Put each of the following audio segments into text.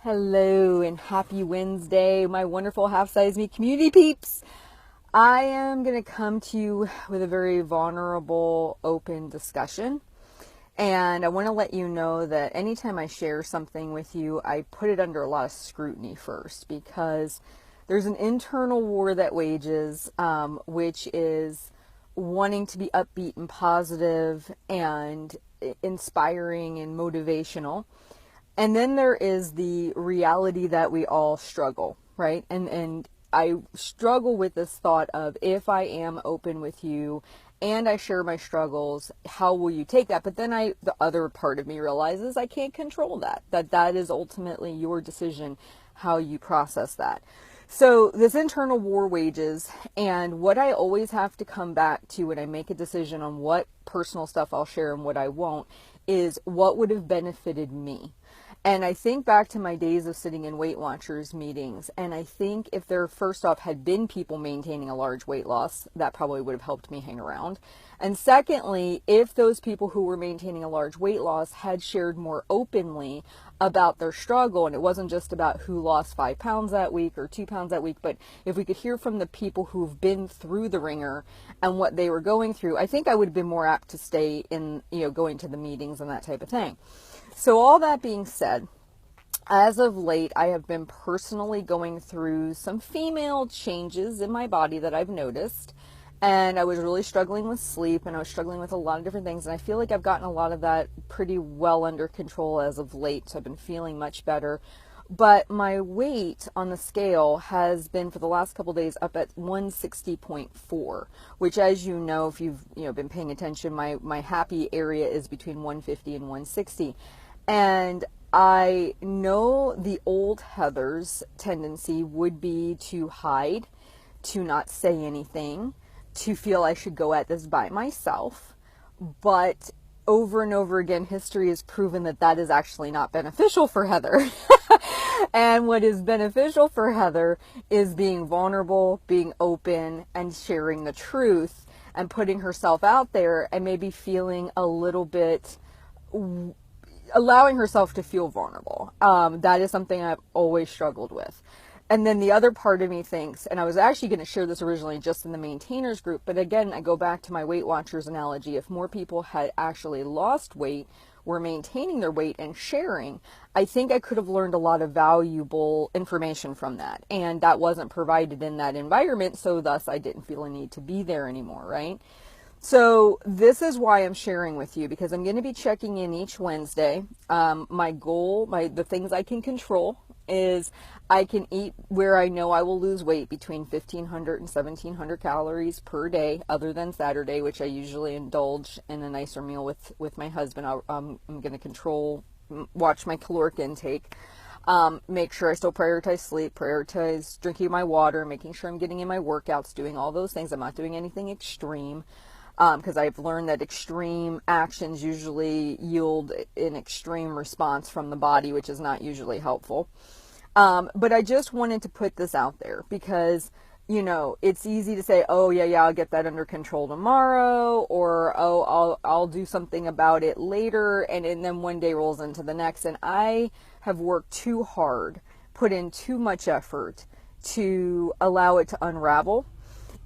Hello and happy Wednesday, my wonderful half-size me community peeps. I am going to come to you with a very vulnerable, open discussion. And I want to let you know that anytime I share something with you, I put it under a lot of scrutiny first because there's an internal war that wages, which is wanting to be upbeat and positive and inspiring and motivational. And then there is the reality that we all struggle, right? And I struggle with this thought of, if I am open with you and I share my struggles, how will you take that? But then the other part of me realizes I can't control that. That is ultimately your decision, how you process that. So this internal war wages, and what I always have to come back to when I make a decision on what personal stuff I'll share and what I won't, is what would have benefited me. And I think back to my days of sitting in Weight Watchers meetings, and I think if there first off had been people maintaining a large weight loss, that probably would have helped me hang around. And secondly, if those people who were maintaining a large weight loss had shared more openly about their struggle, and it wasn't just about who lost 5 pounds that week or 2 pounds that week, but if we could hear from the people who've been through the ringer and what they were going through, I think I would have been more apt to stay in, going to the meetings and that type of thing. So all that being said, as of late, I have been personally going through some female changes in my body that I've noticed. And I was really struggling with sleep, and I was struggling with a lot of different things. And I feel like I've gotten a lot of that pretty well under control as of late. So I've been feeling much better. But my weight on the scale has been, for the last couple of days, up at 160.4, which, as you know, if you've been paying attention, my happy area is between 150 and 160. And I know the old Heather's tendency would be to hide, to not say anything, to feel I should go at this by myself. But over and over again, history has proven that that is actually not beneficial for Heather. And what is beneficial for Heather is being vulnerable, being open, and sharing the truth, and putting herself out there, and maybe feeling a little bit, allowing herself to feel vulnerable. That is something I've always struggled with. And then the other part of me thinks, and I was actually going to share this originally just in the maintainers group, but again, I go back to my Weight Watchers analogy. If more people had actually lost weight, were maintaining their weight and sharing, I think I could have learned a lot of valuable information from that. And that wasn't provided in that environment, so thus I didn't feel a need to be there anymore, right? So this is why I'm sharing with you, because I'm going to be checking in each Wednesday. My goal, the things I can control, is I can eat where I know I will lose weight between 1,500 and 1,700 calories per day, other than Saturday, which I usually indulge in a nicer meal with my husband. I'm going to watch my caloric intake. Make sure I still prioritize sleep, prioritize drinking my water, making sure I'm getting in my workouts, doing all those things. I'm not doing anything extreme, because I've learned that extreme actions usually yield an extreme response from the body, which is not usually helpful. But I just wanted to put this out there because, it's easy to say, oh yeah, I'll get that under control tomorrow, or, oh, I'll do something about it later. And then one day rolls into the next. And I have worked too hard, put in too much effort to allow it to unravel.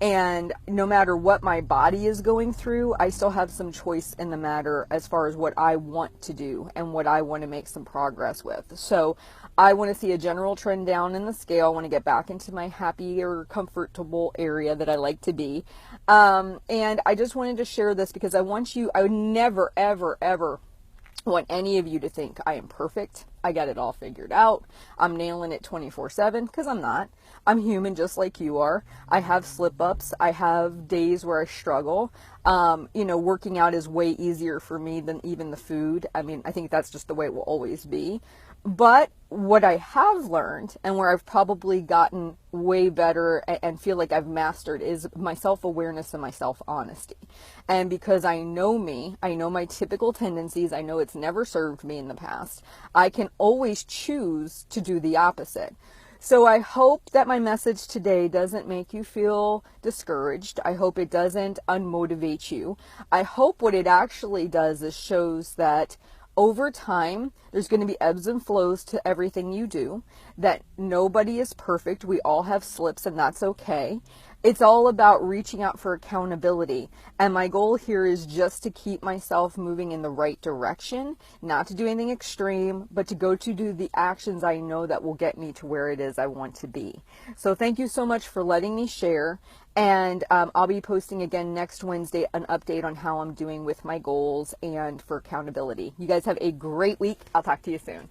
And no matter what my body is going through, I still have some choice in the matter as far as what I want to do and what I want to make some progress with. So I want to see a general trend down in the scale. I want to get back into my happier, comfortable area that I like to be. And I just wanted to share this because I would never, ever, ever want any of you to think I am perfect. I got it all figured out. I'm nailing it 24/7, because I'm not. I'm human just like you are. I have slip-ups. I have days where I struggle. Working out is way easier for me than even the food. I mean, I think that's just the way it will always be. But what I have learned, and where I've probably gotten way better and feel like I've mastered, is my self-awareness and my self-honesty. And because I know me, I know my typical tendencies, I know it's never served me in the past, I can always choose to do the opposite. So I hope that my message today doesn't make you feel discouraged. I hope it doesn't unmotivate you. I hope what it actually does is shows that over time, there's going to be ebbs and flows to everything you do, that nobody is perfect. We all have slips, and that's okay. It's all about reaching out for accountability. And my goal here is just to keep myself moving in the right direction, not to do anything extreme, but to go to do the actions I know that will get me to where it is I want to be. So thank you so much for letting me share. And I'll be posting again next Wednesday an update on how I'm doing with my goals and for accountability. You guys have a great week. I'll talk to you soon.